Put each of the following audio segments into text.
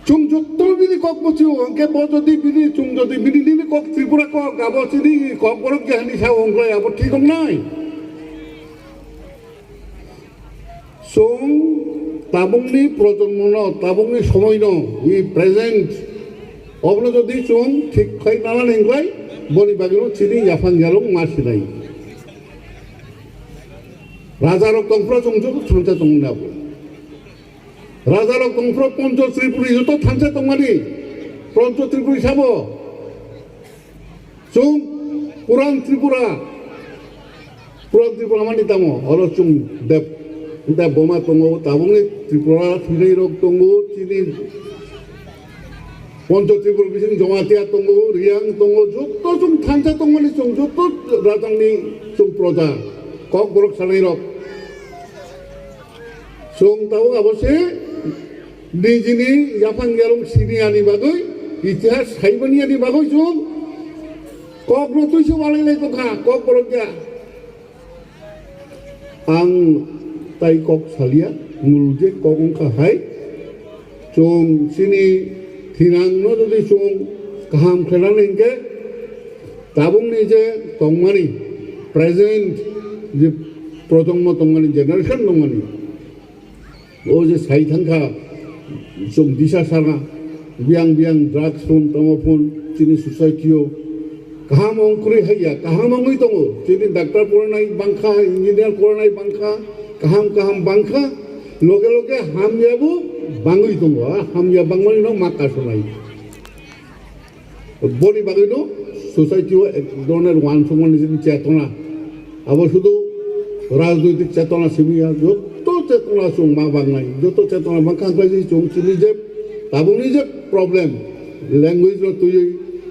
chung jotto bini kok bochu angke bo jodi bini chung jodi bini ni kok tripura kok abo sini kok borok ke hani sa onglai abo ঠিক নাই chung tabungni projonmo no tabungni সময় no ই present অবলো যদি chung ঠিক খাই নালা নেংলাই বনি বাগিনো চিনি ইয়াফাং জালং মাসিলাই রাজারক তংফ্র চংজো থানচা তংনাবো রাজারক তংফ্র পঞ্চ ত্রিপুরি যত থানচা তংমানি পঞ্চ ত্রিপুরি সাবো চুং পুরান ত্রিপুরা মানি তামো অর চুং দেব দেব বোমা তঙ্গো তাবংনি ত্রিপুরা থিनै রক তঙ্গো চিনি পঞ্চ ত্রিপুরা বিসিং জমাতিয়া তঙ্গো রিয়াং তঙ্গো যত চুং থানচা তংমানি চুং যত রাজাংনি চুং প্রজা কক বরক সানাই রক চুং তাও অবশ্যে নিজিনি ইয়াফাং জালং সিনিয়ানি বাগৈ ইতিহাস সাইবানিয়ানি বাগৈ চুং cock no tuisu walai to kha kok borok ya ang tai kok salia mulje kok ongka hai chung sini thinang no jodi chung kaham khelan engke tabung ni je tongmani present je প্রজন্ম তংমানি generation তংমানি ও যে সাই thangka chung disha sana biang drugs phone tamofon chini society kaham ongkuri haya kaham ongui tongo chini doctor poranai bangkha engineer poranai bangkha kaham bangkha loge ham yabu bangui tongo ham ya bangmani no maka sonai boni bagui no society o ek ধরনের one সমনি চেতনা আবার শুধু রাজনৈতিক চেতনা সিমিয়া যত চেতনা চুং মা বাংলাই যত চেতনা বাংখা চুং চিনি যে তাবুনি যে প্রবলেম ল্যাঙ্গুয়েজ no তুই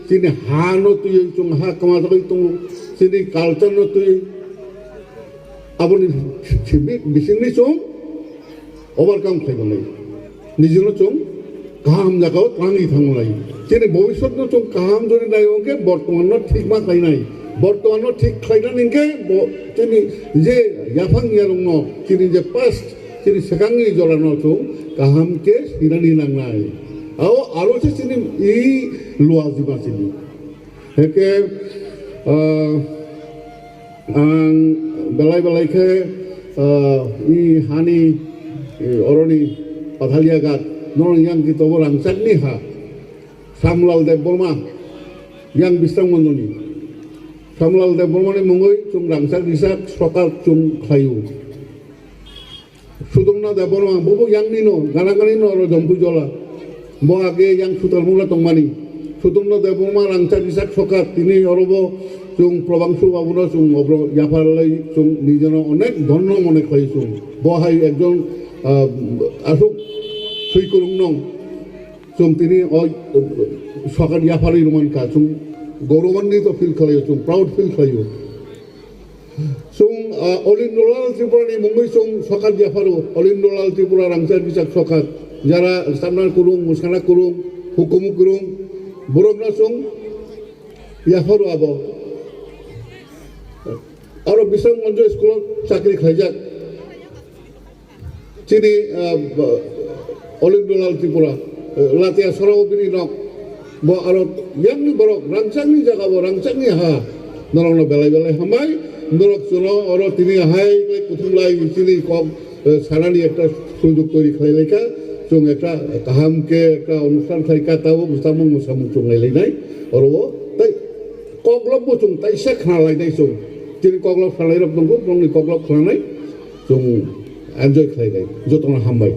sini ha no tuyo chung ha kama ta tung sini culture no tuyo aboni chibi bisini chung overcome khai galai nijono chung kaham jagao tangi thanglai sini bhobishot no chung kaham jori nai oke bortoman no thik ma khai nai bortoman no thik khai na ningke sini je yafang yarung no sini je past sini sekangi jolano chung kaham ke sinani nangnai ao aro se sini I luar juga sini. Heke ang belai ke I hani oroni pathalia gat non yang kita orang cakni ha Samlal Deb Burma yang bisang mondoni Samlal Deb Burma ni mungoi cung rangsak disak sokal cung kayu Sudungna Deb Burma bobo yang nino ganagani no oro jompu jola bo age yang sutar mula tongmani Sudungna Deb Burma rangsak disak sokat tini orobo chung probangsu babuna chung obro yapalai chung nijono onek dhonno mone khai chung bo hai ekjon asuk suikurung nong chung tini oi sokat yapalai ruman ka chung গৌরবান্বিত feel খালাইও chung proud feel খালাইও chung olin dolal tripura ni mungoi chung sokat yaparo olin dolal tripura rangsak disak sokat যারা সামনার করুং মুসানা করুং হুকুম করুং বরগনা chung ইয়াফারো আবো আরো বিসং মঞ্জ স্কুলত চাকরি খাইজাক চিনি olin dolal tripura latia sorao bini nok bo aro yang borok rangsangni jaga bo rangsangni ha norong no belai hamai norok suno oro tini hai kuthumlai chini kok sarani ekta সুযোগ তৈরি খাইলাইকা chung ekta kahamke ekta অনুষ্ঠান খাইকা তাও musamung chung lailai nai oro tai koglok bo chung tai sa khnalai nai chung chini koglok khnalai rok dongko nongni koglok khnalai chung enjoy khailai jotona hambai